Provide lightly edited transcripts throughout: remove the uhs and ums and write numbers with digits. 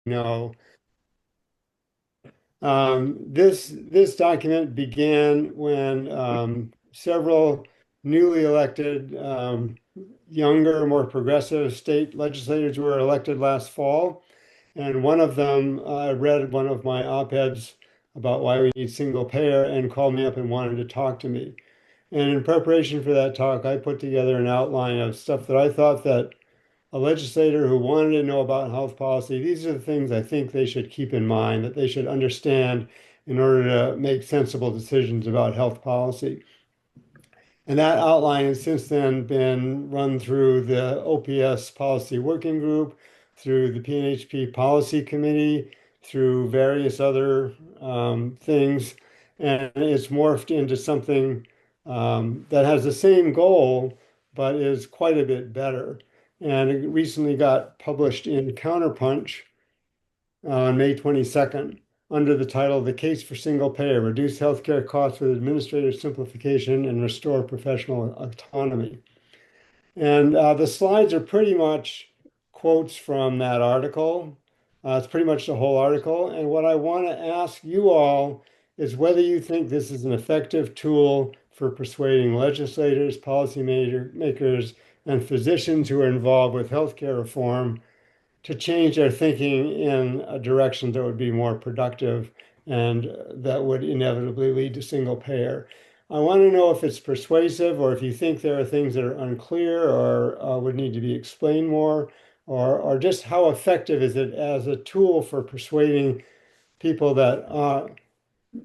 know. This document began when several newly elected, younger, more progressive state legislators were elected last fall. And one of them read one of my op-eds about why we need single payer and called me up and wanted to talk to me. And in preparation for that talk, I put together an outline of stuff that I thought that a legislator who wanted to know about health policy, these are the things I think they should keep in mind, that they should understand in order to make sensible decisions about health policy. And that outline has since then been run through the OPS Policy Working Group, through the PNHP Policy Committee, through various other things. And it's morphed into something that has the same goal, but is quite a bit better. And it recently got published in Counterpunch on May 22nd under the title "The Case for Single Payer: Reduce Healthcare Costs with Administrative Simplification and Restore Professional Autonomy." And the slides are pretty much quotes from that article. It's pretty much the whole article. And what I want to ask you all is whether you think this is an effective tool for persuading legislators, makers, and physicians who are involved with healthcare reform to change their thinking in a direction that would be more productive and that would inevitably lead to single payer. I want to know if it's persuasive or if you think there are things that are unclear or would need to be explained more, or just how effective is it as a tool for persuading people that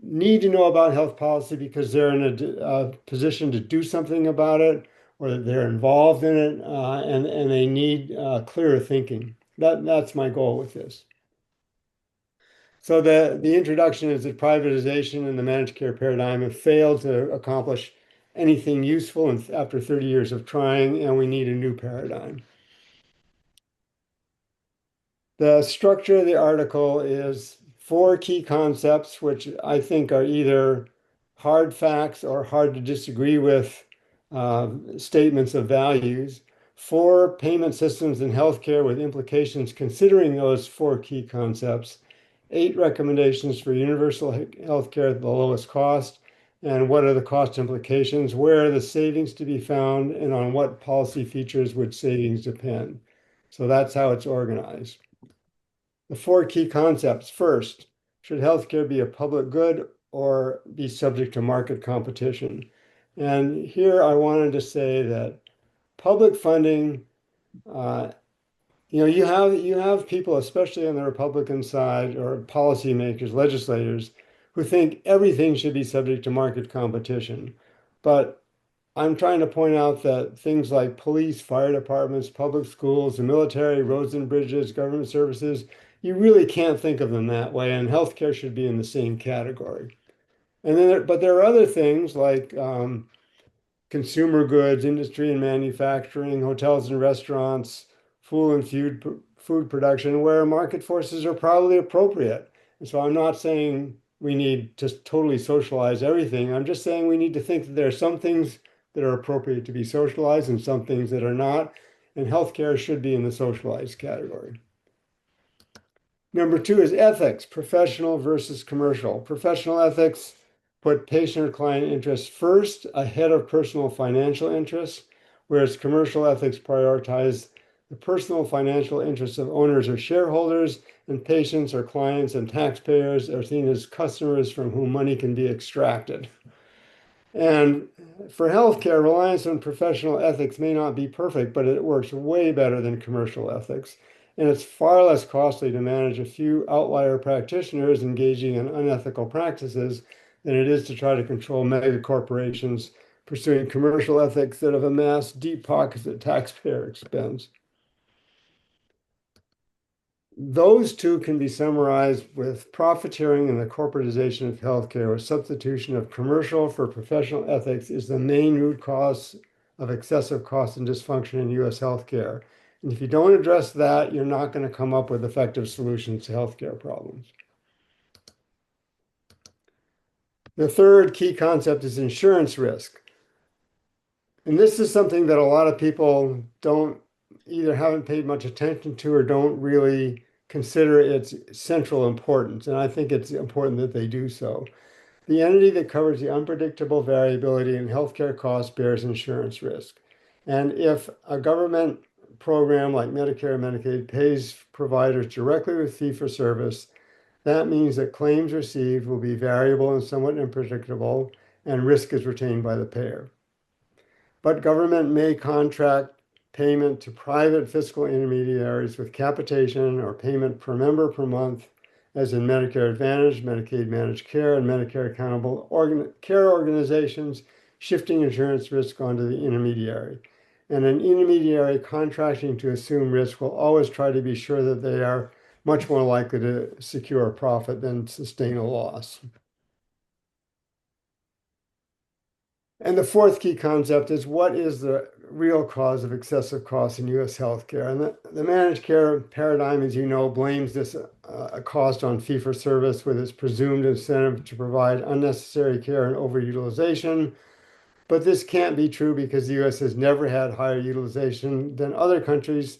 need to know about health policy because they're in a position to do something about it, or that they're involved in it, and they need clearer thinking. That's my goal with this. So the introduction is that privatization and the managed care paradigm have failed to accomplish anything useful after 30 years of trying, and we need a new paradigm. The structure of the article is four key concepts, which I think are either hard facts or hard to disagree with statements of values. Four payment systems in healthcare with implications considering those four key concepts. Eight recommendations for universal healthcare at the lowest cost. And what are the cost implications? Where are the savings to be found? And on what policy features would savings depend? So that's how it's organized. The four key concepts. First, should healthcare be a public good or be subject to market competition? And here I wanted to say that public funding, uh, you have people, especially on the Republican side, or policymakers, legislators, who think everything should be subject to market competition. But I'm trying to point out that things like police, fire departments, public schools, the military, roads and bridges, government services, you really can't think of them that way, and healthcare should be in the same category. But there are other things like consumer goods, industry and manufacturing, hotels and restaurants, food production, where market forces are probably appropriate. And so I'm not saying we need to totally socialize everything. I'm just saying we need to think that there are some things that are appropriate to be socialized and some things that are not. And healthcare should be in the socialized category. Number two is ethics, professional versus commercial. Professional ethics put patient or client interests first ahead of personal financial interests, whereas commercial ethics prioritize the personal financial interests of owners or shareholders, and patients or clients and taxpayers are seen as customers from whom money can be extracted. And for healthcare, reliance on professional ethics may not be perfect, but it works way better than commercial ethics. And it's far less costly to manage a few outlier practitioners engaging in unethical practices than it is to try to control mega corporations pursuing commercial ethics that have amassed deep pockets at taxpayer expense. Those two can be summarized with profiteering and the corporatization of healthcare, a substitution of commercial for professional ethics is the main root cause of excessive cost and dysfunction in US healthcare. And if you don't address that, you're not going to come up with effective solutions to healthcare problems. The third key concept is insurance risk. And this is something that a lot of people don't either haven't paid much attention to or don't really consider its central importance, and I think it's important that they do so. The entity that covers the unpredictable variability in healthcare costs bears insurance risk. And if a government program like Medicare and Medicaid pays providers directly with fee-for-service, that means that claims received will be variable and somewhat unpredictable, and risk is retained by the payer. But government may contract payment to private fiscal intermediaries with capitation or payment per member per month, as in Medicare Advantage, Medicaid Managed Care, and Medicare Accountable Care Organizations, shifting insurance risk onto the intermediary. And an intermediary contracting to assume risk will always try to be sure that they are much more likely to secure a profit than sustain a loss. And the fourth key concept is, what is the real cause of excessive costs in US healthcare? And the managed care paradigm, as you know, blames this cost on fee-for-service with its presumed incentive to provide unnecessary care and overutilization. But this can't be true because the US has never had higher utilization than other countries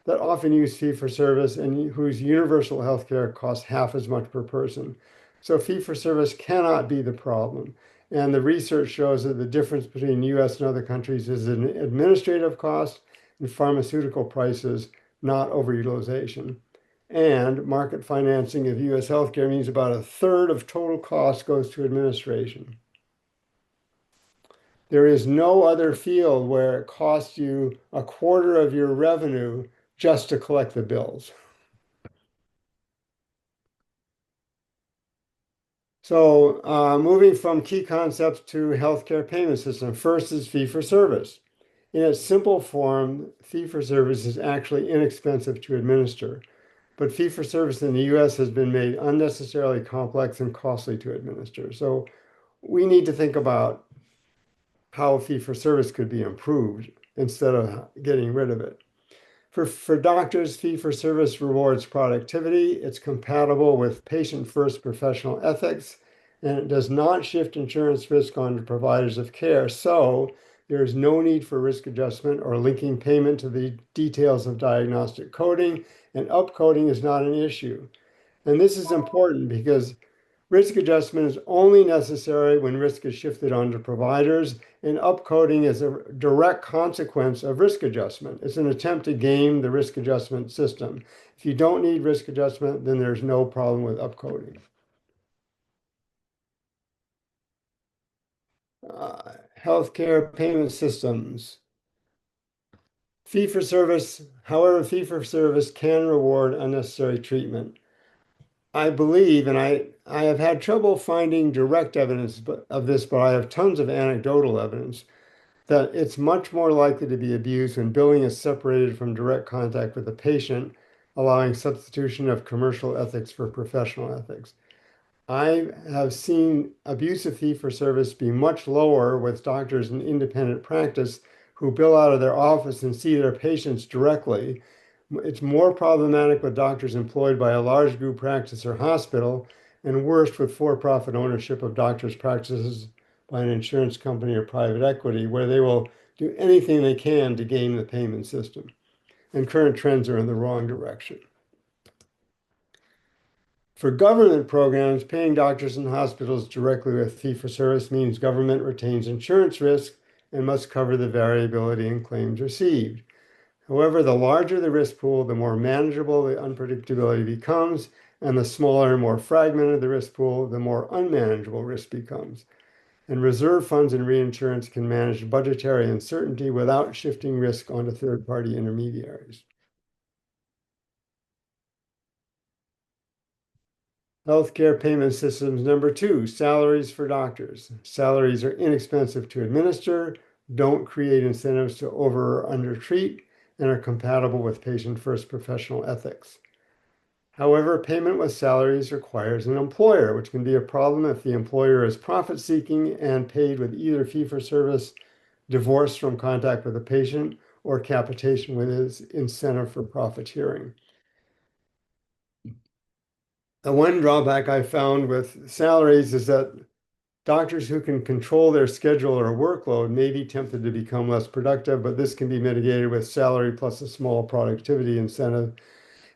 that often use fee-for-service and whose universal healthcare costs half as much per person. So fee-for-service cannot be the problem. And the research shows that the difference between US and other countries is in administrative costs and pharmaceutical prices, not overutilization. And market financing of US healthcare means about a third of total cost goes to administration. There is no other field where it costs you a quarter of your revenue just to collect the bills. So moving from key concepts to healthcare payment system, first is fee-for-service. In its simple form, fee-for-service is actually inexpensive to administer, but fee-for-service in the US has been made unnecessarily complex and costly to administer. So we need to think about how fee-for-service could be improved instead of getting rid of it. For doctors, fee-for-service rewards productivity. It's compatible with patient-first professional ethics, and it does not shift insurance risk onto providers of care. So there is no need for risk adjustment or linking payment to the details of diagnostic coding, and upcoding is not an issue. And this is important because risk adjustment is only necessary when risk is shifted onto providers, and upcoding is a direct consequence of risk adjustment. It's an attempt to game the risk adjustment system. If you don't need risk adjustment, then there's no problem with upcoding. Healthcare payment systems. Fee-for-service, however, fee-for-service can reward unnecessary treatment. I believe, and I have had trouble finding direct evidence of this, but I have tons of anecdotal evidence that it's much more likely to be abused when billing is separated from direct contact with the patient, allowing substitution of commercial ethics for professional ethics. I have seen abuse of fee-for-service be much lower with doctors in independent practice who bill out of their office and see their patients directly. It's more problematic with doctors employed by a large group practice or hospital, and worse with for-profit ownership of doctors' practices by an insurance company or private equity, where they will do anything they can to game the payment system. And current trends are in the wrong direction. For government programs, paying doctors and hospitals directly with fee-for-service means government retains insurance risk and must cover the variability in claims received. However, the larger the risk pool, the more manageable the unpredictability becomes, and the smaller and more fragmented the risk pool, the more unmanageable risk becomes. And reserve funds and reinsurance can manage budgetary uncertainty without shifting risk onto third-party intermediaries. Healthcare payment systems number 2, salaries for doctors. Salaries are inexpensive to administer, don't create incentives to over or undertreat, and are compatible with patient-first professional ethics. However, payment with salaries requires an employer, which can be a problem if the employer is profit-seeking and paid with either fee-for-service, divorce from contact with the patient, or capitation with its incentive for profiteering. The one drawback I found with salaries is that doctors who can control their schedule or workload may be tempted to become less productive, but this can be mitigated with salary plus a small productivity incentive.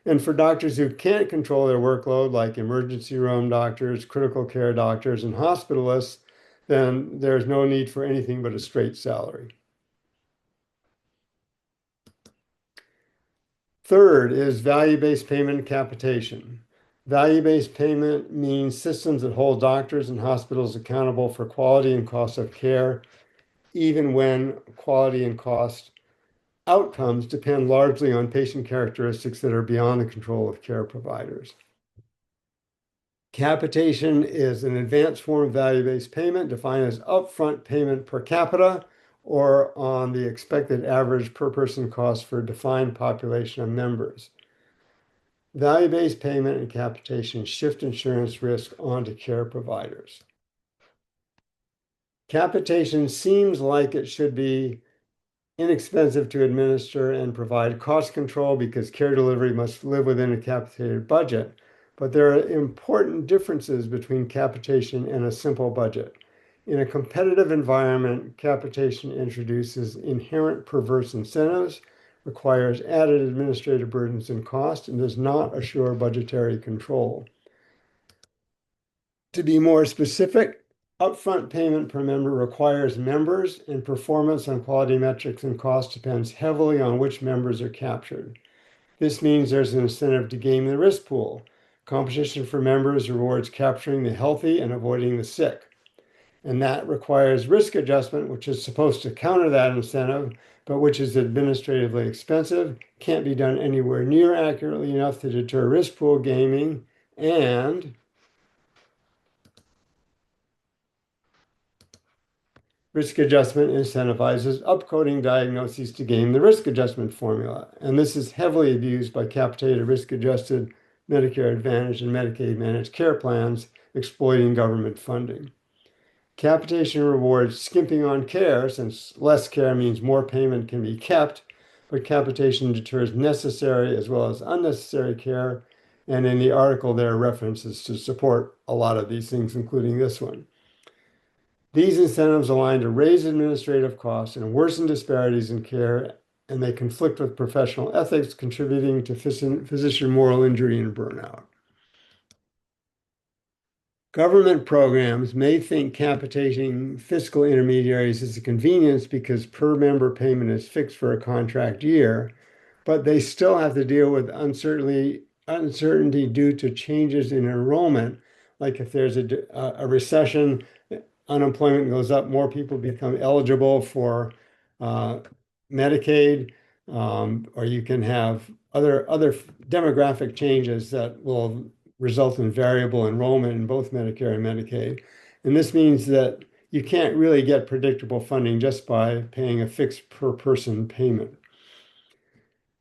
And for doctors who can't control their workload, like emergency room doctors, critical care doctors, and hospitalists, then there's no need for anything but a straight salary. Third is value-based payment and capitation. Value-based payment means systems that hold doctors and hospitals accountable for quality and cost of care, even when quality and cost outcomes depend largely on patient characteristics that are beyond the control of care providers. Capitation is an advanced form of value-based payment defined as upfront payment per capita or on the expected average per person cost for a defined population of members. Value-based payment and capitation shift insurance risk onto care providers. Capitation seems like it should be inexpensive to administer and provide cost control because care delivery must live within a capitated budget. But there are important differences between capitation and a simple budget. In a competitive environment, capitation introduces inherent perverse incentives, requires added administrative burdens and cost, and does not assure budgetary control. To be more specific, upfront payment per member requires members, and performance on quality metrics and cost depends heavily on which members are captured. This means there's an incentive to game the risk pool. Competition for members rewards capturing the healthy and avoiding the sick. And that requires risk adjustment, which is supposed to counter that incentive, but which is administratively expensive, can't be done anywhere near accurately enough to deter risk pool gaming, and risk adjustment incentivizes upcoding diagnoses to game the risk adjustment formula. And this is heavily abused by capitated risk-adjusted Medicare Advantage and Medicaid managed care plans exploiting government funding. Capitation rewards skimping on care, since less care means more payment can be kept, but capitation deters necessary as well as unnecessary care. And in the article, there are references to support a lot of these things, including this one. These incentives align to raise administrative costs and worsen disparities in care, and they conflict with professional ethics, contributing to physician moral injury and burnout. Government programs may think capitating fiscal intermediaries is a convenience because per member payment is fixed for a contract year, but they still have to deal with uncertainty due to changes in enrollment. Like if there's a recession, unemployment goes up, more people become eligible for uh, Medicaid, or you can have other demographic changes that will result in variable enrollment in both Medicare and Medicaid. And this means that you can't really get predictable funding just by paying a fixed per person payment.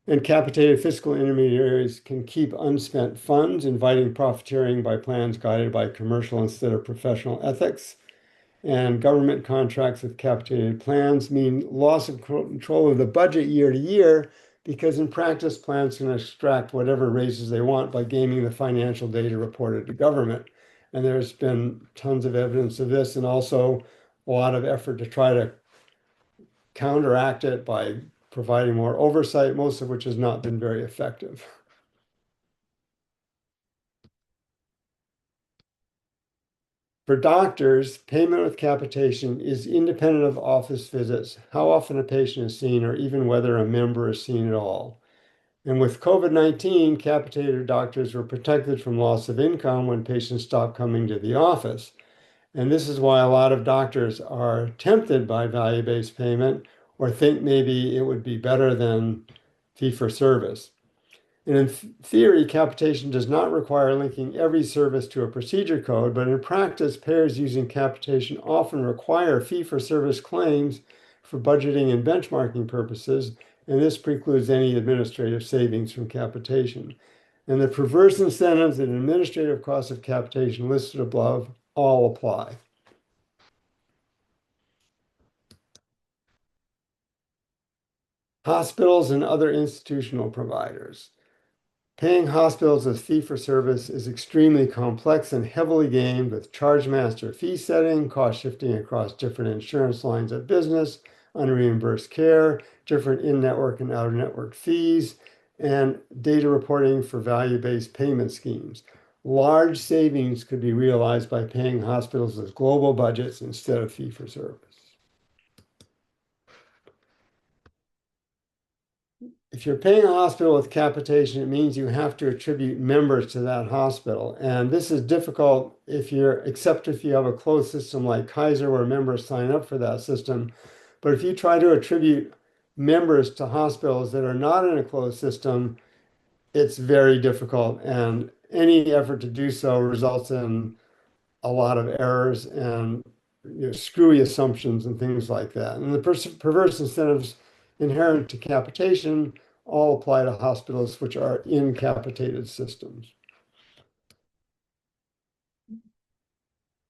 And capitated fiscal intermediaries can keep unspent funds, inviting profiteering by plans guided by commercial instead of professional ethics. And government contracts with capitated plans mean loss of control of the budget year to year, because in practice, plans can extract whatever raises they want by gaming the financial data reported to government. And there's been tons of evidence of this, and also a lot of effort to try to counteract it by providing more oversight, most of which has not been very effective. For doctors, payment with capitation is independent of office visits, how often a patient is seen, or even whether a member is seen at all. And with COVID-19, capitated doctors were protected from loss of income when patients stopped coming to the office. And this is why a lot of doctors are tempted by value-based payment or think maybe it would be better than fee-for-service. And in theory, capitation does not require linking every service to a procedure code, but in practice, payers using capitation often require fee-for-service claims for budgeting and benchmarking purposes, and this precludes any administrative savings from capitation. And the perverse incentives and administrative costs of capitation listed above all apply. Hospitals and other institutional providers. Paying hospitals as fee-for-service is extremely complex and heavily gamed with charge master fee setting, cost shifting across different insurance lines of business, unreimbursed care, different in-network and out-of-network fees, and data reporting for value-based payment schemes. Large savings could be realized by paying hospitals with global budgets instead of fee-for-service. If you're paying a hospital with capitation, it means you have to attribute members to that hospital. And this is difficult except if you have a closed system like Kaiser where members sign up for that system. But if you try to attribute members to hospitals that are not in a closed system, it's very difficult. And any effort to do so results in a lot of errors and screwy assumptions and things like that. And the perverse incentives inherent to capitation all apply to hospitals which are in capitated systems.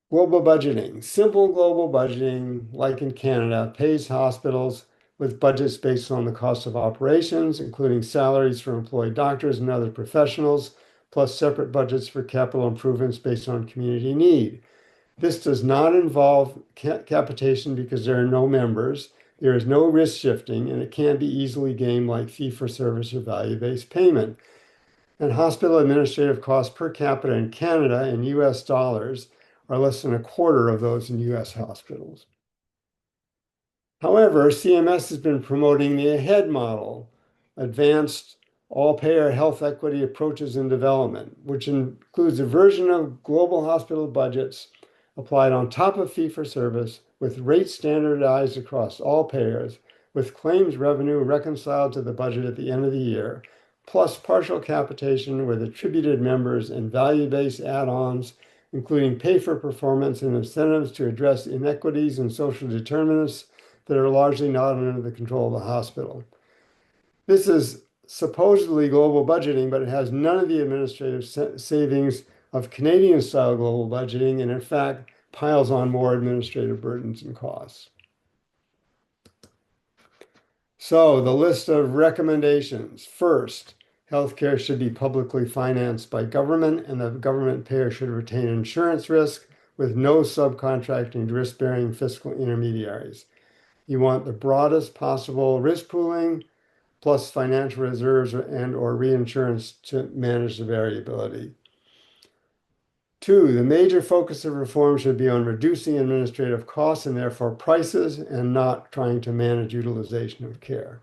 Global budgeting. Simple global budgeting, like in Canada, pays hospitals with budgets based on the cost of operations, including salaries for employed doctors and other professionals, plus separate budgets for capital improvements based on community need. This does not involve capitation because there are no members. There is no risk shifting, and it can be easily gamed like fee-for-service or value-based payment. And hospital administrative costs per capita in Canada in US dollars are less than a quarter of those in US hospitals. However, CMS has been promoting the AHEAD model, Advanced All-Payer Health Equity Approaches in Development, which includes a version of global hospital budgets applied on top of fee-for-service, with rates standardized across all payers, with claims revenue reconciled to the budget at the end of the year, plus partial capitation with attributed members and value-based add-ons, including pay for performance and incentives to address inequities and social determinants that are largely not under the control of the hospital. This is supposedly global budgeting, but it has none of the administrative savings of Canadian-style global budgeting, and in fact, piles on more administrative burdens and costs. So the list of recommendations. First, healthcare should be publicly financed by government, and the government payer should retain insurance risk with no subcontracting to risk-bearing fiscal intermediaries. You want the broadest possible risk pooling, plus financial reserves and/or reinsurance to manage the variability. Two, the major focus of reform should be on reducing administrative costs and therefore prices, and not trying to manage utilization of care.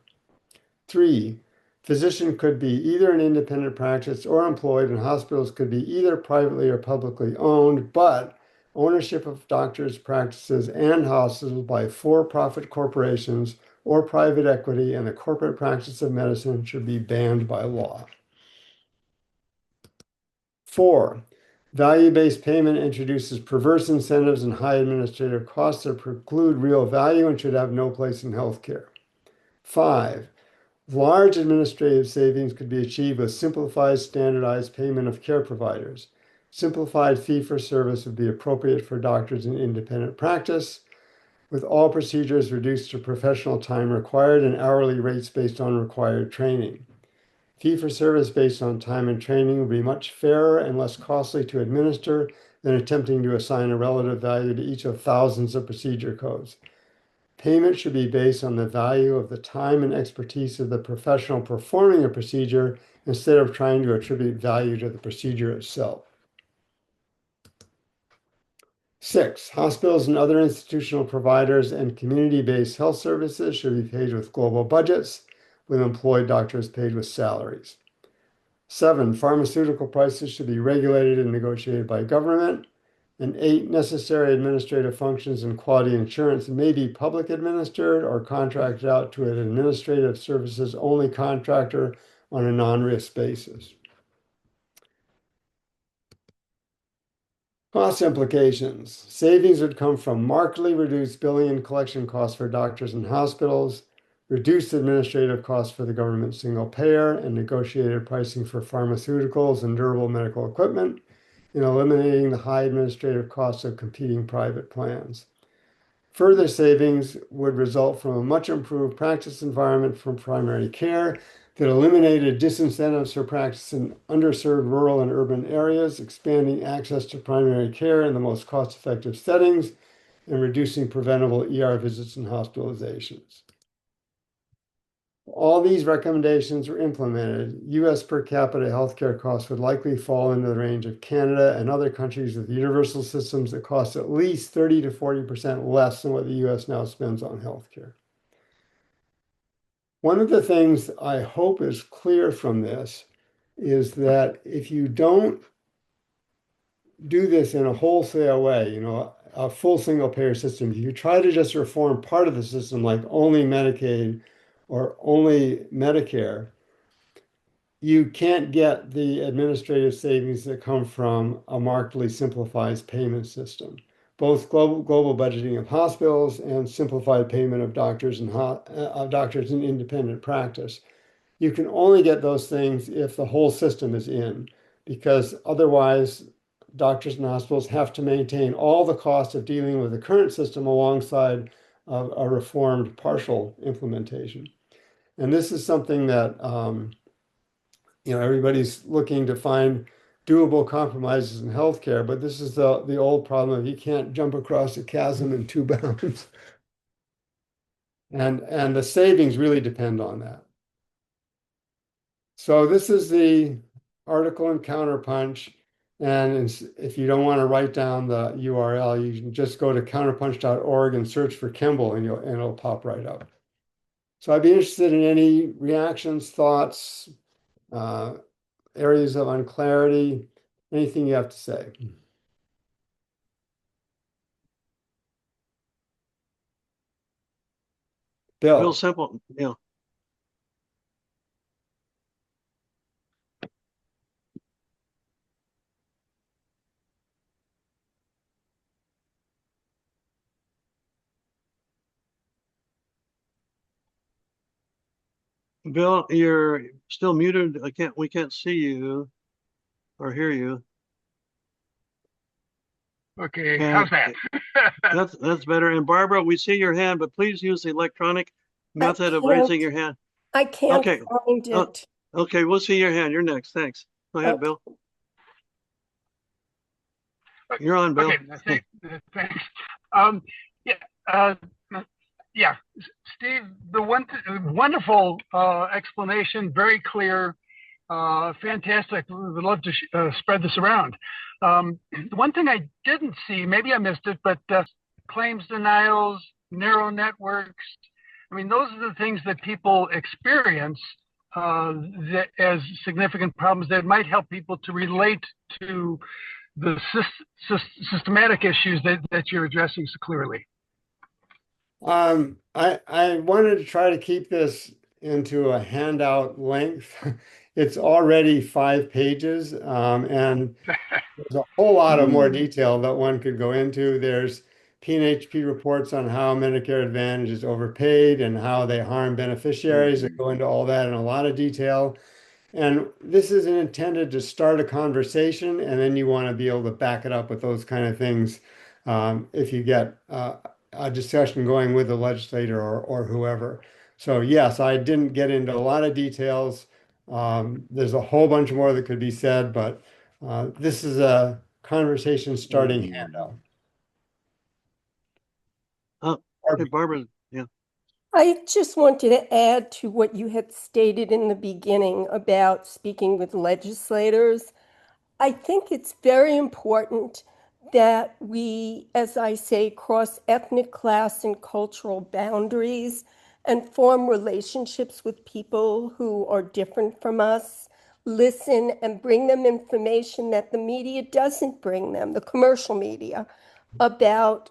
Three, physician could be either an independent practice or employed, and hospitals could be either privately or publicly owned, but ownership of doctors' practices and hospitals by for-profit corporations or private equity and the corporate practice of medicine should be banned by law. Four, value-based payment introduces perverse incentives and high administrative costs that preclude real value and should have no place in healthcare. Five, large administrative savings could be achieved with simplified, standardized payment of care providers. Simplified fee-for-service would be appropriate for doctors in independent practice, with all procedures reduced to professional time required and hourly rates based on required training. Fee-for-service based on time and training would be much fairer and less costly to administer than attempting to assign a relative value to each of thousands of procedure codes. Payment should be based on the value of the time and expertise of the professional performing a procedure instead of trying to attribute value to the procedure itself. Six, hospitals and other institutional providers and community-based health services should be paid with global budgets, with employed doctors paid with salaries. Seven, pharmaceutical prices should be regulated and negotiated by government. And eight, necessary administrative functions and quality insurance may be public administered or contracted out to an administrative services only contractor on a non-risk basis. Cost implications. Savings would come from markedly reduced billing and collection costs for doctors and hospitals, reduced administrative costs for the government single payer, and negotiated pricing for pharmaceuticals and durable medical equipment, in eliminating the high administrative costs of competing private plans. Further savings would result from a much improved practice environment from primary care that eliminated disincentives for practice in underserved rural and urban areas, expanding access to primary care in the most cost-effective settings, and reducing preventable ER visits and hospitalizations. all these recommendations were implemented, US per capita healthcare costs would likely fall into the range of Canada and other countries with universal systems that cost at least 30 to 40% less than what the US now spends on healthcare. One of the things I hope is clear from this is that if you don't do this in a wholesale way, a full single payer system, if you try to just reform part of the system, like only Medicaid or only Medicare, you can't get the administrative savings that come from a markedly simplified payment system. Both global budgeting of hospitals and simplified payment of doctors in independent practice. You can only get those things if the whole system is in, because otherwise doctors and hospitals have to maintain all the cost of dealing with the current system alongside a reformed partial implementation. And this is something that everybody's looking to find doable compromises in healthcare, but this is the old problem of you can't jump across a chasm in two bounds. And the savings really depend on that. So this is the article in Counterpunch. And if you don't want to write down the URL, you can just go to counterpunch.org and search for Kemble and it'll pop right up. So I'd be interested in any reactions, thoughts, areas of unclarity, anything you have to say. Real Bill. simple. Yeah. Bill, you're still muted. We can't see you or hear you. Okay, And how's that? that's better. And Barbara, we see your hand, but please use the electronic method of raising your hand. I can't Okay. find it. Okay, we'll see your hand. You're next. Thanks. Go ahead, Okay. Bill. You're on, Bill. Okay, thanks. Um, yeah, uh, yeah, Steve, the wonderful explanation, very clear, fantastic. Would love to spread this around. The one thing I didn't see, maybe I missed it, but claims denials, narrow networks. I mean, those are the things that people experience as significant problems that might help people to relate to the systematic issues that you're addressing so clearly. I wanted to try to keep this into a handout length. It's already 5 pages, and there's a whole lot of more detail that one could go into. There's P&HP reports on how Medicare Advantage is overpaid and how they harm beneficiaries. They go into all that in a lot of detail. And this isn't intended to start a conversation, and then you want to be able to back it up with those kind of things if you get a discussion going with the legislator or whoever. So yes, I didn't get into a lot of details. There's a whole bunch more that could be said, but this is a conversation starting handout. Hey, Barbara. Yeah. I just wanted to add to what you had stated in the beginning about speaking with legislators. I think it's very important that we, as I say, cross ethnic, class, and cultural boundaries and form relationships with people who are different from us, listen and bring them information that the media doesn't bring them, the commercial media, about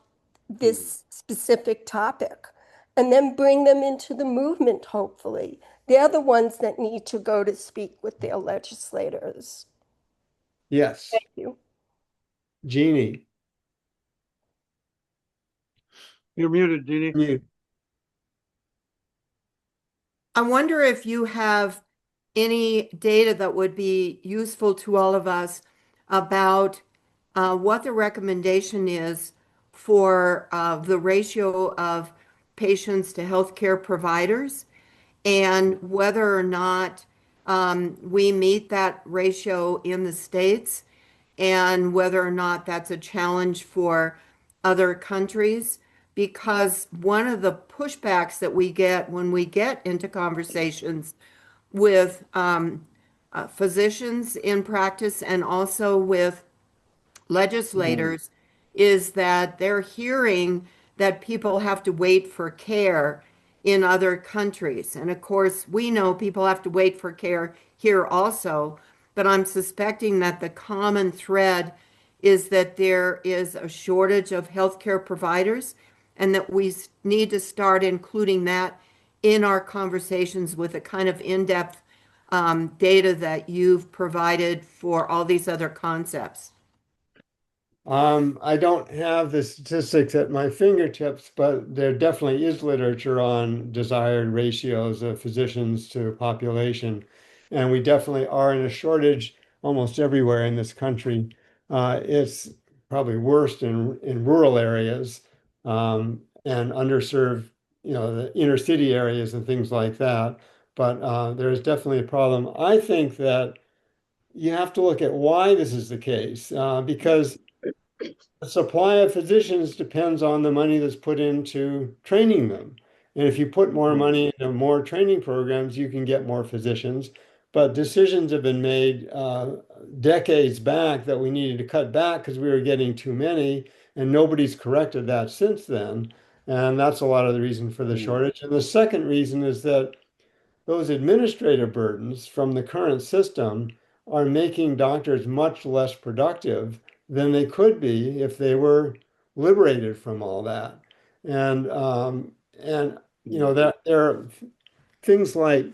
this specific topic, and then bring them into the movement, hopefully. They're the ones that need to go to speak with their legislators. Yes, Thank you. Jeannie. You're muted, Jeannie. Mute. I wonder if you have any data that would be useful to all of us about what the recommendation is for the ratio of patients to healthcare providers and whether or not we meet that ratio in the states and whether or not that's a challenge for other countries. because one of the pushbacks that we get when we get into conversations with physicians in practice and also with legislators is that they're hearing that people have to wait for care in other countries. And of course, we know people have to wait for care here also, but I'm suspecting that the common thread is that there is a shortage of healthcare providers and that we need to start including that in our conversations with the kind of in-depth data that you've provided for all these other concepts. I don't have the statistics at my fingertips, but there definitely is literature on desired ratios of physicians to population. And we definitely are in a shortage almost everywhere in this country. It's probably worst in rural areas and underserved, the inner city areas and things like that. But there is definitely a problem. I think that you have to look at why this is the case, because the supply of physicians depends on the money that's put into training them. And if you put more money into more training programs, you can get more physicians. But decisions have been made decades back that we needed to cut back because we were getting too many, and nobody's corrected that since then. And that's a lot of the reason for the shortage. And the second reason is that those administrative burdens from the current system are making doctors much less productive than they could be if they were liberated from all that. And that there are things like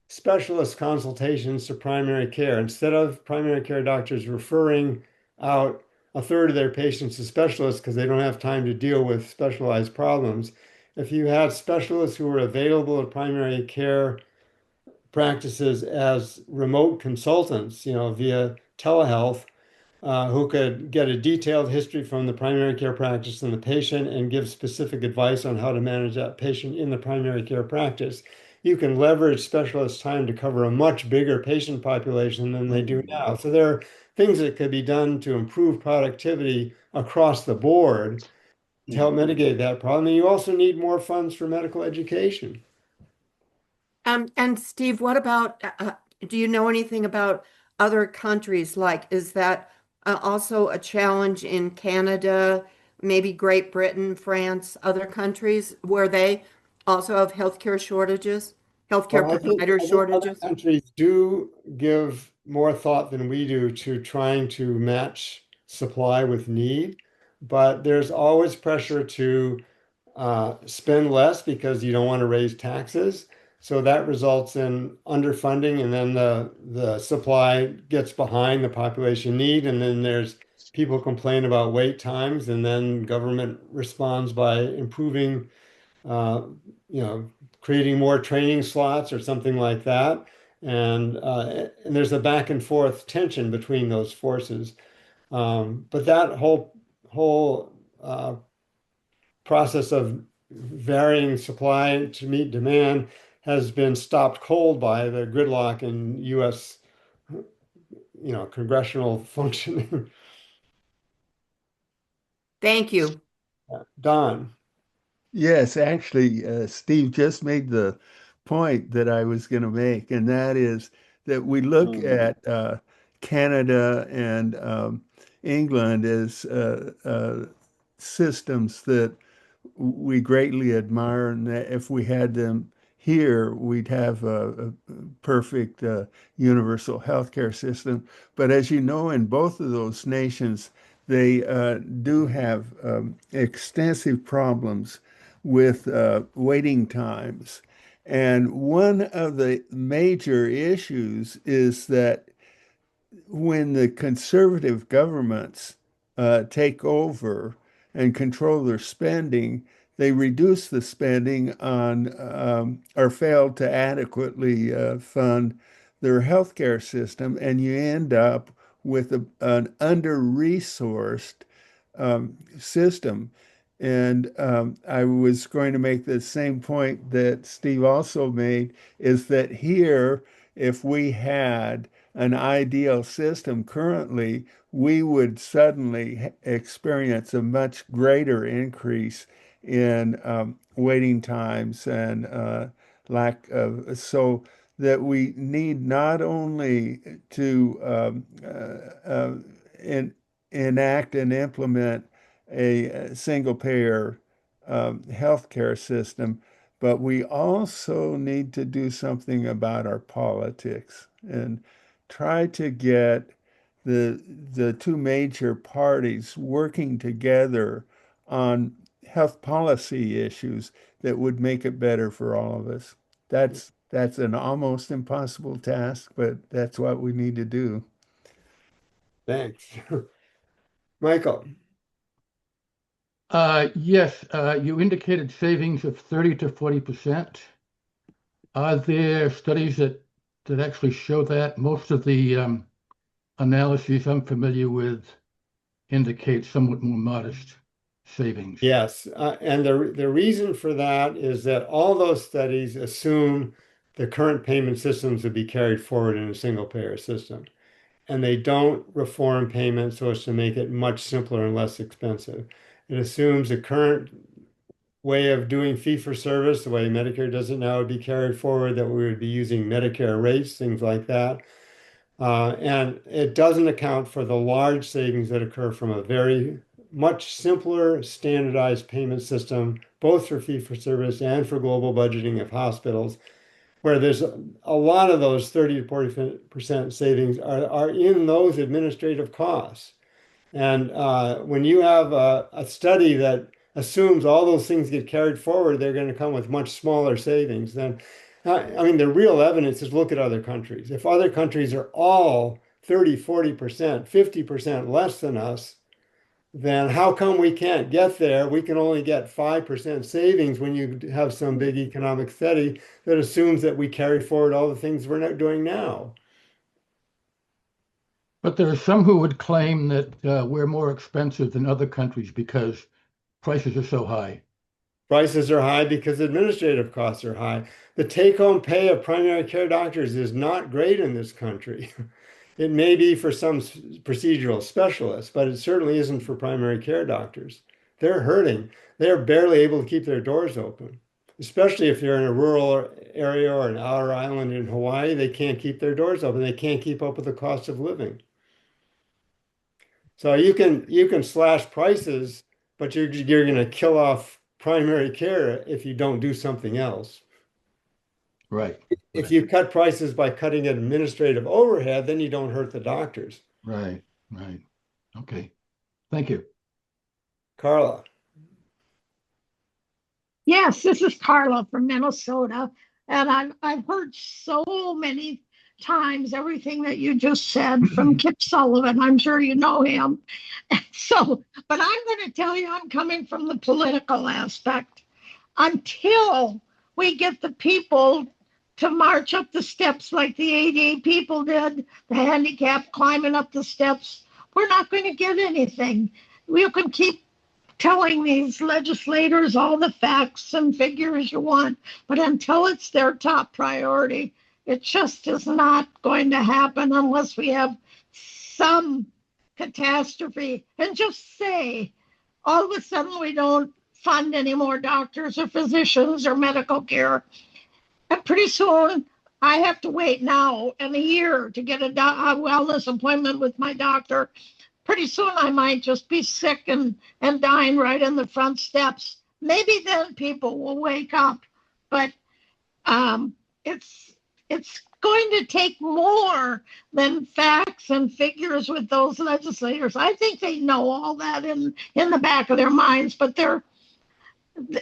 specialist consultations to primary care. Instead of primary care doctors referring out a third of their patients to specialists because they don't have time to deal with specialized problems, if you had specialists who were available at primary care practices as remote consultants, via telehealth, who could get a detailed history from the primary care practice and the patient and give specific advice on how to manage that patient in the primary care practice. You can leverage specialist time to cover a much bigger patient population than they do now. So there are things that could be done to improve productivity across the board to help mitigate that problem. And you also need more funds for medical education. And Steve, what about, do you know anything about other countries? Like, is that also a challenge in Canada, maybe Great Britain, France, other countries where they also have healthcare shortages, healthcare Well, provider I think other shortages? countries do give more thought than we do to trying to match supply with need, but there's always pressure to spend less because you don't want to raise taxes. So that results in underfunding, and then the supply gets behind the population need, and then there's people complain about wait times, and then government responds by improving uh, creating more training slots or something like that. And there's a back and forth tension between those forces. But that whole process of varying supply to meet demand has been stopped cold by the gridlock in U.S. Congressional functioning. Thank you. Don. Yes, actually, Steve just made the point that I was going to make, and that is that we look at Canada and England as systems that we greatly admire, and that if we had them here, we'd have a perfect universal healthcare system. But as you know, in both of those nations, they do have extensive problems with waiting times. And one of the major issues is that when the conservative governments take over and control their spending, they reduce the spending on or fail to adequately fund their healthcare system, and you end up with an under-resourced system. And I was going to make the same point that Steve also made, is that here, if we had an ideal system currently, we would suddenly experience a much greater increase in waiting times and lack of, so that we need not only to enact and implement a single payer healthcare system, but we also need to do something about our politics and try to get the two major parties working together on health policy issues that would make it better for all of us. That's an almost impossible task, but that's what we need to do. Thanks. Michael. Yes, you indicated savings of 30 to 40%. Are there studies that actually show that? Most of the analyses I'm familiar with indicate somewhat more modest savings. Yes, and the reason for that is that all those studies assume the current payment systems would be carried forward in a single payer system. And they don't reform payment so as to make it much simpler and less expensive. It assumes the current way of doing fee for service, the way Medicare does it now, would be carried forward, that we would be using Medicare rates, things like that. And it doesn't account for the large savings that occur from a very much simpler standardized payment system, both for fee for service and for global budgeting of hospitals, where there's a lot of those 30 to 40% savings are in those administrative costs. And when you have a study that assumes all those things get carried forward, they're going to come with much smaller savings. Then, I mean, the real evidence is look at other countries. If other countries are all 30, 40%, 50% less than us, then how come we can't get there? We can only get 5% savings when you have some big economic study that assumes that we carry forward all the things we're not doing now. But there are some who would claim that we're more expensive than other countries because prices are so high. Prices are high because administrative costs are high. The take-home pay of primary care doctors is not great in this country. It may be for some procedural specialists, but it certainly isn't for primary care doctors. They're hurting. They're barely able to keep their doors open, especially if you're in a rural area or an outer island in Hawaii. They can't keep their doors open. They can't keep up with the cost of living. So you can slash prices, but you're going to kill off primary care if you don't do something else. Right. If you cut prices by cutting administrative overhead, then you don't hurt the doctors. Right. Right. Okay. Thank you. Carla. Yes, this is Carla from Minnesota, and I've heard so many times everything that you just said from Kip Sullivan. I'm sure you know him. So, but I'm going to tell you, I'm coming from the political aspect. Until we get the people to march up the steps like the ADA people did, the handicapped climbing up the steps, we're not going to get anything. We can keep telling these legislators all the facts and figures you want, but until it's their top priority, it just is not going to happen unless we have some catastrophe. And just say, all of a sudden, we don't fund any more doctors or physicians or medical care. And pretty soon, I have to wait now and a year to get a wellness appointment with my doctor. Pretty soon, I might just be sick and dying right in the front steps. Maybe then people will wake up. But it's going to take more than facts and figures with those legislators. I think they know all that in the back of their minds, but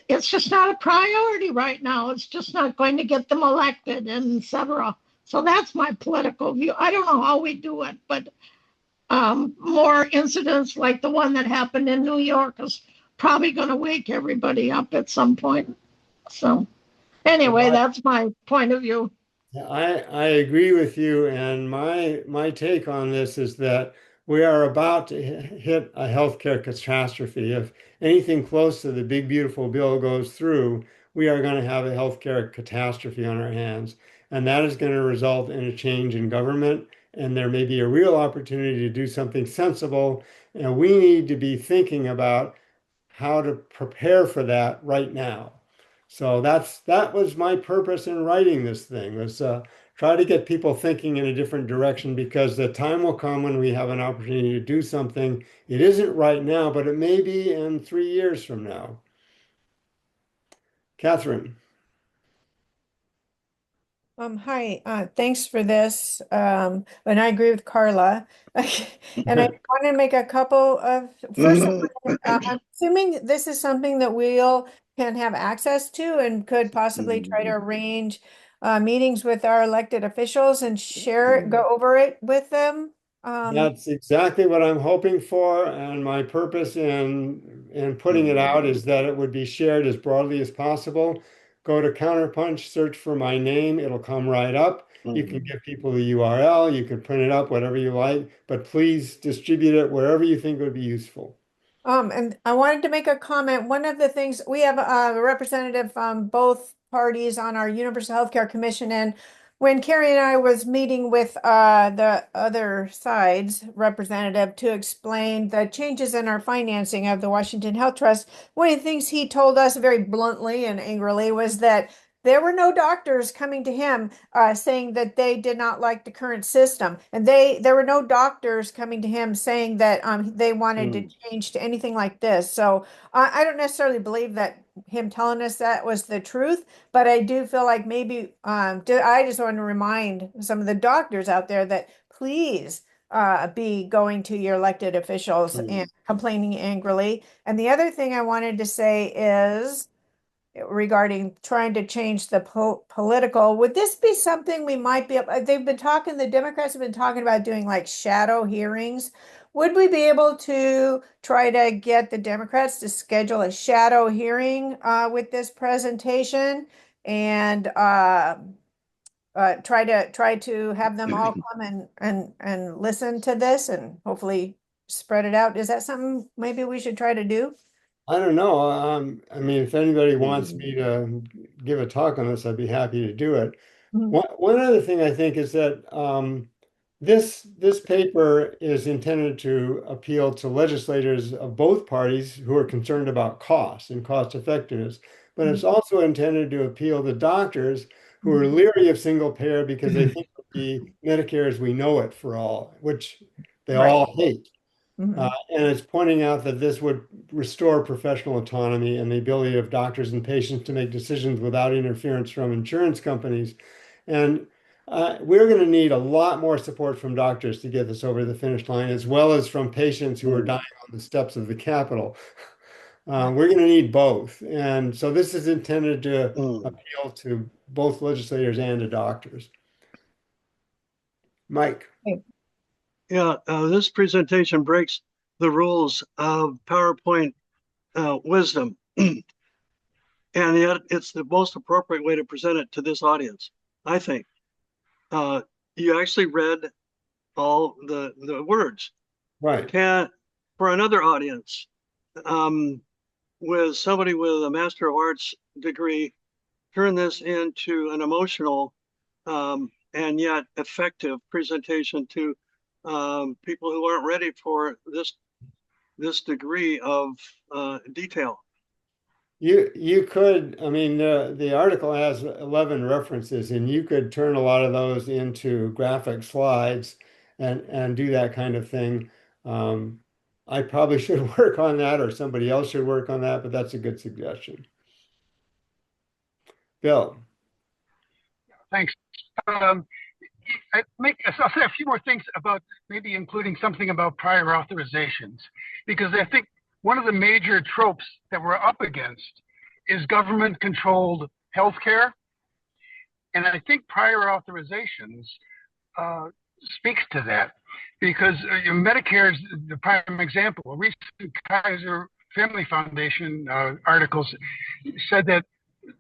it's just not a priority right now. It's just not going to get them elected, and etc. So that's my political view. I don't know how we do it, but more incidents like the one that happened in New York is probably going to wake everybody up at some point. So anyway, that's my point of view. I agree with you, and my take on this is that we are about to hit a healthcare catastrophe. If anything close to the big beautiful bill goes through, we are going to have a healthcare catastrophe on our hands, and that is going to result in a change in government. And there may be a real opportunity to do something sensible. And we need to be thinking about how to prepare for that right now. So that was my purpose in writing this thing, was try to get people thinking in a different direction, because the time will come when we have an opportunity to do something. It isn't right now, but it may be in 3 years from now. Catherine. Hi, thanks for this. And I agree with Carla. And I want to make a couple of, first of all, I'm assuming this is something that we'll can have access to and could possibly try to arrange meetings with our elected officials and go over it with them. That's exactly what I'm hoping for, and my purpose in putting it out is that it would be shared as broadly as possible. Go to Counterpunch, search for my name, it'll come right up. You can give people the URL, you can print it up, whatever you like, but please distribute it wherever you think would be useful. And I wanted to make a comment. One of the things we have a representative from both parties on our Universal Healthcare Commission, and when Carrie and I was meeting with the other side's representative to explain the changes in our financing of the Washington Health Trust, one of the things he told us very bluntly and angrily was that there were no doctors coming to him saying that they did not like the current system, and there were no doctors coming to him saying that they wanted to change to anything like this. So I don't necessarily believe that him telling us that was the truth, but I do feel like maybe I just want to remind some of the doctors out there that please be going to your elected officials and complaining angrily. And the other thing I wanted to say is, regarding trying to change the political, would this be something we might be, the Democrats have been talking about doing like shadow hearings. Would we be able to try to get the Democrats to schedule a shadow hearing with this presentation and try to have them all come and listen to this and hopefully spread it out? Is that something maybe we should try to do? I don't know. I mean, if anybody wants me to give a talk on this, I'd be happy to do it. Mhm. One other thing I think is that this paper is intended to appeal to legislators of both parties who are concerned about cost and cost effectiveness, but it's also intended to appeal to doctors who are leery of single payer because they think of the Medicare as we know it for all, which they Right. all hate. Mhm. And it's pointing out that this would restore professional autonomy and the ability of doctors and patients to make decisions without interference from insurance companies. And we're going to need a lot more support from doctors to get this over the finish line, as well as from patients who are dying on the steps of the Capitol. We're going to need both. And so this is intended to appeal to both legislators and to doctors. Mike. Yeah, this presentation breaks the rules of PowerPoint wisdom, and yet it's the most appropriate way to present it to this audience, I think. You actually read all the words. Right. For another audience, with somebody with a Master of Arts degree, turn this into an emotional and yet effective presentation to people who aren't ready for this degree of detail. You could, I mean, the article has 11 references, and you could turn a lot of those into graphic slides and do that kind of thing. I probably should work on that, or somebody else should work on that, but that's a good suggestion. Bill. Thanks. I'll say a few more things about maybe including something about prior authorizations, because I think one of the major tropes that we're up against is government-controlled healthcare, and I think prior authorizations speaks to that, because Medicare is the prime example. A recent Kaiser Family Foundation articles said that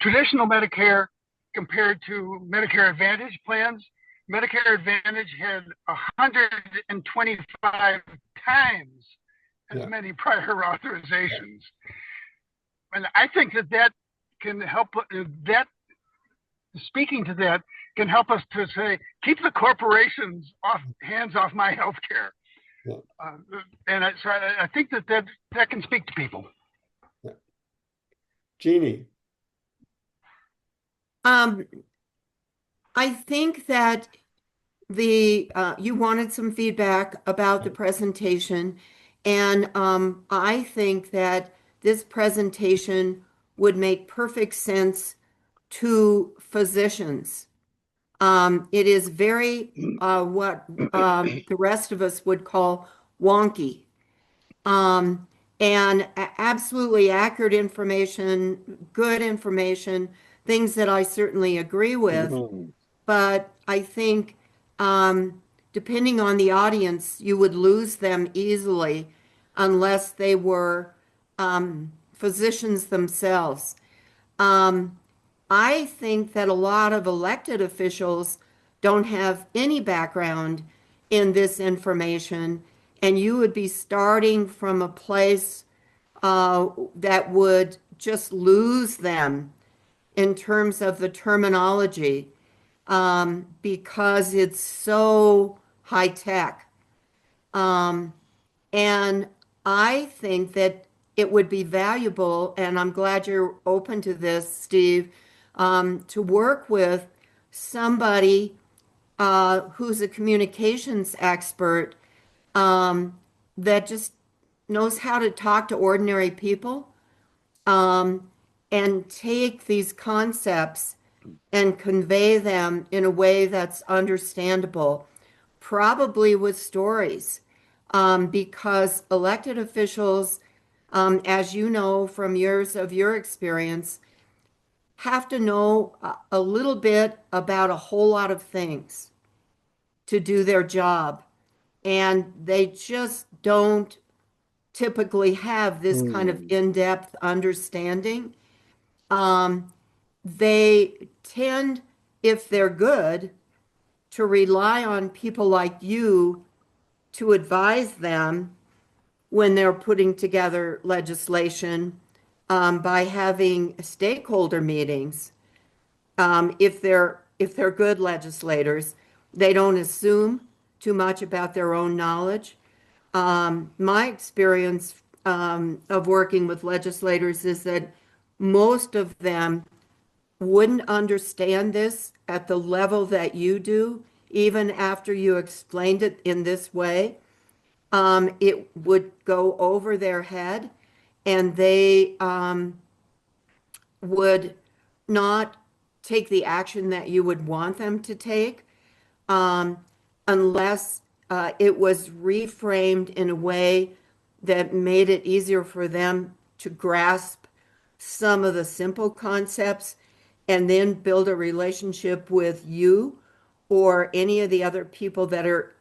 traditional Medicare compared to Medicare Advantage plans, Medicare Advantage had 125 times as many prior authorizations. And I think that can help, speaking to that, can help us to say, keep the corporations hands off my healthcare. And so I think that can speak to people. Jeannie. Um, I think that you wanted some feedback about the presentation, and I think that this presentation would make perfect sense to physicians. It is very what the rest of us would call wonky. Um, and absolutely accurate information, good information, things that I certainly agree with. Mhm. But I think depending on the audience, you would lose them easily unless they were physicians themselves. Um, I think that a lot of elected officials don't have any background in this information, and you would be starting from a place that would just lose them in terms of the terminology because it's so high tech. And I think that it would be valuable, and I'm glad you're open to this, Steve, to work with somebody who's a communications expert that just knows how to talk to ordinary people and take these concepts and convey them in a way that's understandable, probably with stories, because elected officials, as you know from years of your experience, have to know a little bit about a whole lot of things to do their job. And they just don't typically have this kind of Hmm. in-depth understanding. They tend, if they're good, to rely on people like you to advise them when they're putting together legislation by having stakeholder meetings. If they're good legislators, they don't assume too much about their own knowledge. My experience of working with legislators is that most of them wouldn't understand this at the level that you do, even after you explained it in this way. It would go over their head, and they would not take the action that you would want them to take um, unless it was reframed in a way that made it easier for them to grasp some of the simple concepts and then build a relationship with you or any of the other people that are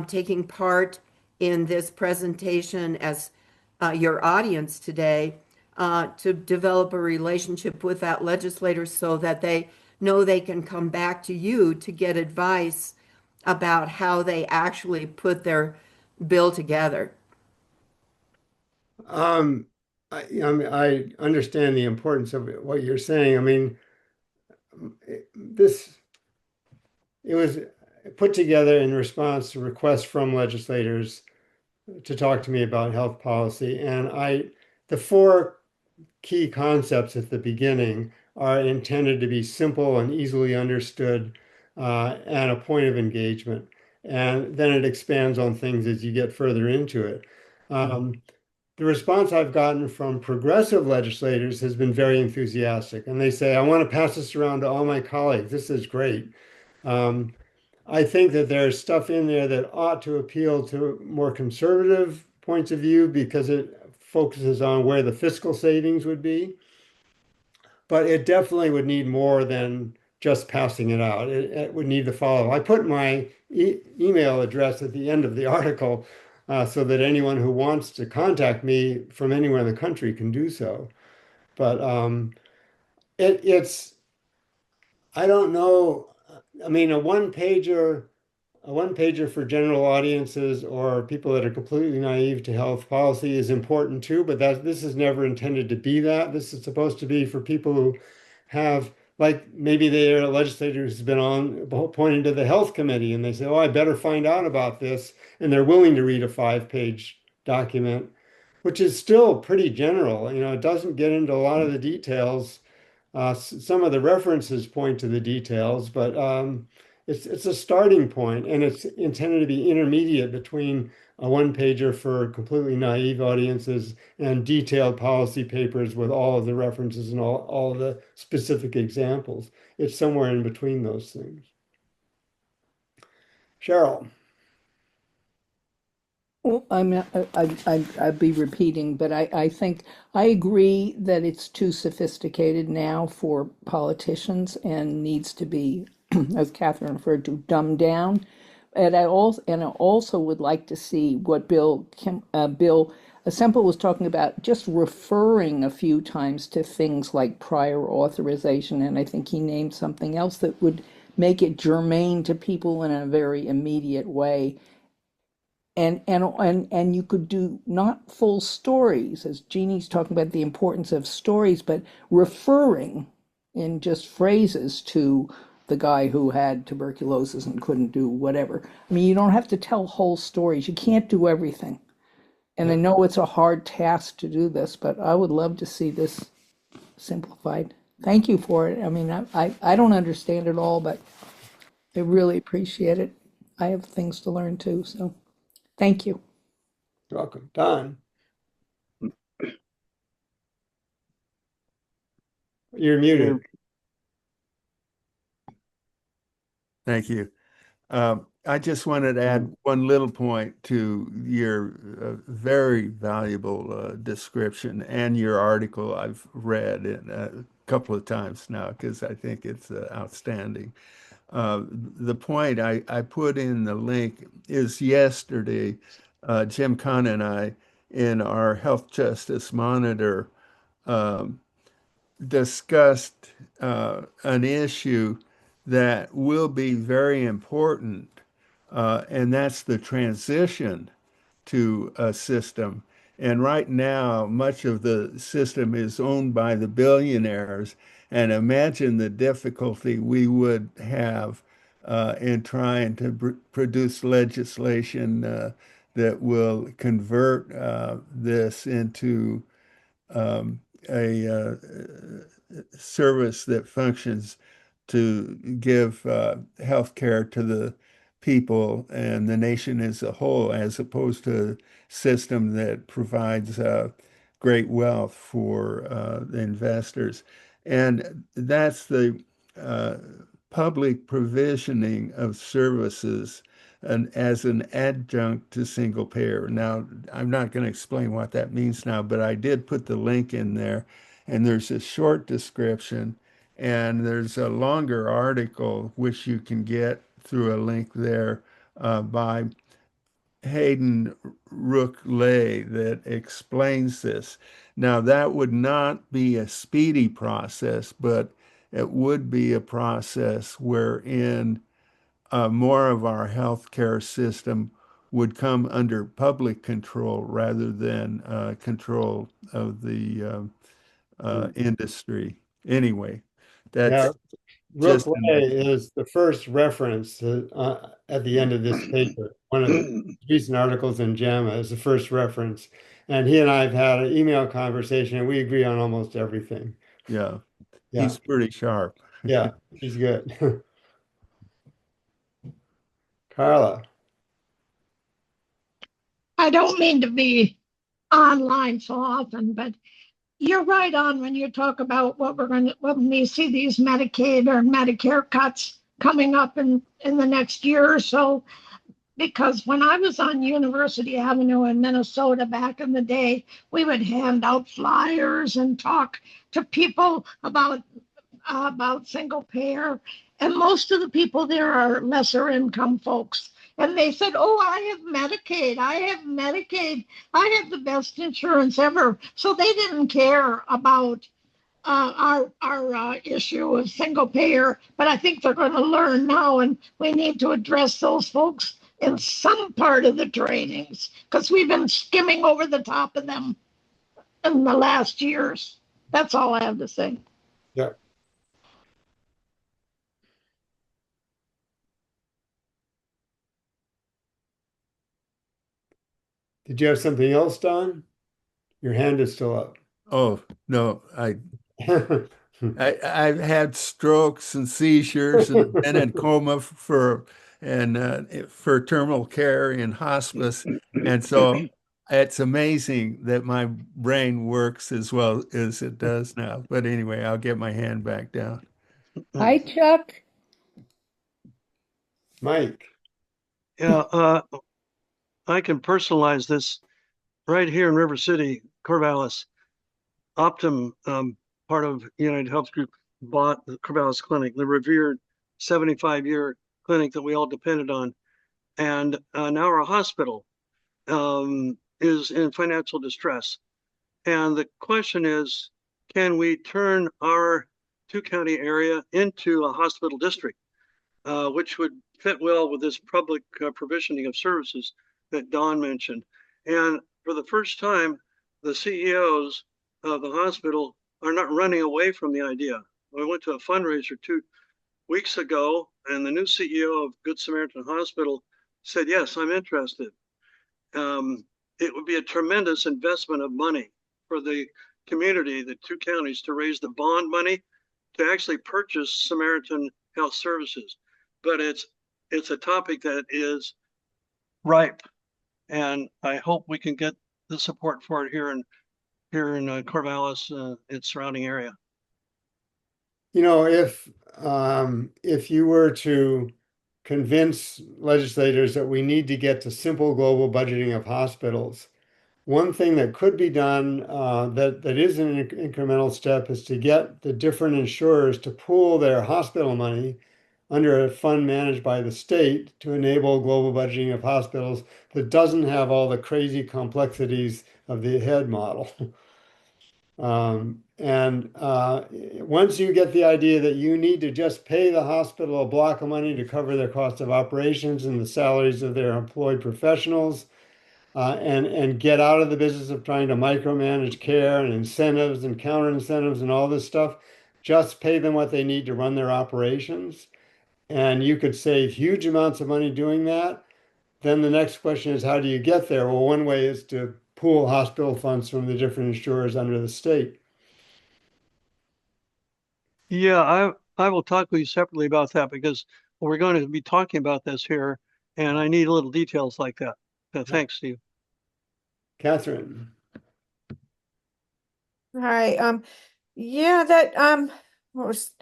taking part in this presentation as your audience today to develop a relationship with that legislator so that they know they can come back to you to get advice about how they actually put their bill together. Um, I understand the importance of what you're saying. I mean, this it was put together in response to requests from legislators to talk to me about health policy, and the four key concepts at the beginning are intended to be simple and easily understood, and a point of engagement. And then it expands on things as you get further into it. The response I've gotten from progressive legislators has been very enthusiastic, and they say, I want to pass this around to all my colleagues. This is great. Um, I think that there's stuff in there that ought to appeal to more conservative points of view because it focuses on where the fiscal savings would be. But it definitely would need more than just passing it out. It would need to follow. I put my email address at the end of the article so that anyone who wants to contact me from anywhere in the country can do so. But it's, I don't know. I mean, a one pager for general audiences or people that are completely naive to health policy is important too, but this is never intended to be that. This is supposed to be for people who have, like maybe they're a legislator who's been on appointed to the health committee and they say, oh, I better find out about this. And they're willing to read a 5-page document. which is still pretty general. You know, it doesn't get into a lot of the details. Some of the references point to the details, but it's a starting point, and it's intended to be intermediate between a one pager for completely naive audiences and detailed policy papers with all of the references and all of the specific examples. It's somewhere in between those things. Cheryl. Well, I'd be repeating, but I think I agree that it's too sophisticated now for politicians and needs to be, as Catherine referred to, dumbed down. And I also would like to see what Bill Semple was talking about, just referring a few times to things like prior authorization, and I think he named something else that would make it germane to people in a very immediate way. And you could do not full stories, as Jeannie's talking about the importance of stories, but referring in just phrases to the guy who had tuberculosis and couldn't do whatever. I mean, you don't have to tell whole stories. You can't do everything. And I know it's a hard task to do this, but I would love to see this simplified. Thank you for it. I mean, I don't understand it all, but I really appreciate it. I have things to learn too, so thank you. You're welcome. Don. You're muted. Thank you. I just wanted to add one little point to your very valuable description and your article I've read a couple of times now because I think it's outstanding. The point I put in the link is yesterday, Jim Kahn and I, in our Health Justice Monitor, um, discussed an issue that will be very important, and that's the transition to a system. And right now, much of the system is owned by the billionaires. And imagine the difficulty we would have in trying to produce legislation that will convert this into a service that functions to give health care to the people and the nation as a whole, as opposed to a system that provides great wealth for the investors. And that's the uh, public provisioning of services and as an adjunct to single payer. Now, I'm not going to explain what that means now, but I did put the link in there, and there's a short description, and there's a longer article which you can get through a link there by Hayden Rook-Lay that explains this. Now, that would not be a speedy process, but it would be a process wherein more of our healthcare system would come under public control rather than control of the industry. Anyway, Yeah, that's Rook just an Lay is the first reference at the end of this paper. One of the recent articles in JAMA is the first reference. And he and I have had an email conversation, and we agree on almost everything. yeah, Yeah, he's pretty sharp. yeah, he's good. Carla. I don't mean to be online so often, but you're right on when you talk about what we're going to, when we see these Medicaid or Medicare cuts coming up in the next year or so. Because when I was on University Avenue in Minnesota back in the day, we would hand out flyers and talk to people about single payer. And most of the people there are lesser income folks. And they said, "Oh, I have Medicaid. I have Medicaid. I have the best insurance ever." So they didn't care about our issue of single payer. But I think they're going to learn now, and we need to address those folks in some part of the trainings because we've been skimming over the top of them in the last years. That's all I have to say. Yeah. Did you have something else, Don? Your hand is still up. Oh, no, I've had strokes and seizures and been in coma for terminal care in hospice. And so it's amazing that my brain works as well as it does now. But anyway, I'll get my hand back down. Hi, Chuck. Mike. Yeah, I can personalize this right here in River City, Corvallis. Optum, part of United Health Group, bought the Corvallis Clinic, the revered 75-year clinic that we all depended on. And now our hospital is in financial distress. And the question is, can we turn our two-county area into a hospital district, which would fit well with this public provisioning of services that Don mentioned. And for the first time, the CEOs of the hospital are not running away from the idea. I went to a fundraiser 2 weeks ago, and the new CEO of Good Samaritan Hospital said, yes, I'm interested. It would be a tremendous investment of money for the community, the two counties, to raise the bond money to actually purchase Samaritan Health Services. But it's a topic that is ripe, and I hope we can get the support for it here in Corvallis, its surrounding area. You know, if you were to convince legislators that we need to get to simple global budgeting of hospitals, one thing that could be done that is an incremental step is to get the different insurers to pool their hospital money under a fund managed by the state to enable global budgeting of hospitals that doesn't have all the crazy complexities of the HEAD model. And once you get the idea that you need to just pay the hospital a block of money to cover their cost of operations and the salaries of their employed professionals, and get out of the business of trying to micromanage care and incentives and counter incentives and all this stuff, just pay them what they need to run their operations. And you could save huge amounts of money doing that. Then the next question is, how do you get there? Well, one way is to pool hospital funds from the different insurers under the state. Yeah, I will talk with you separately about that because we're going to be talking about this here, and I need little details like that. Thanks, Steve. Catherine. All right. Yeah, that what was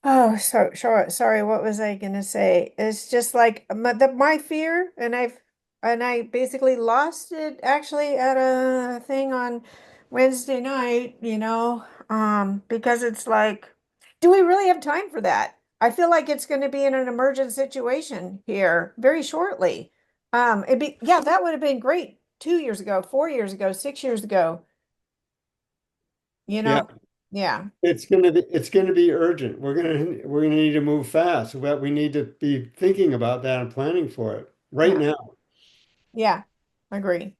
oh sorry, what was I gonna say? It's just like my fear, and I basically lost it actually at a thing on Wednesday night, because it's like, do we really have time for that? I feel like it's going to be in an emergent situation here very shortly. Yeah, that would have been great 2 years ago, 4 years ago, 6 years ago. You Yeah, know, yeah, it's gonna be urgent. We're gonna need to move fast. But we need to be thinking about that and planning for it right yeah, now. yeah, agree.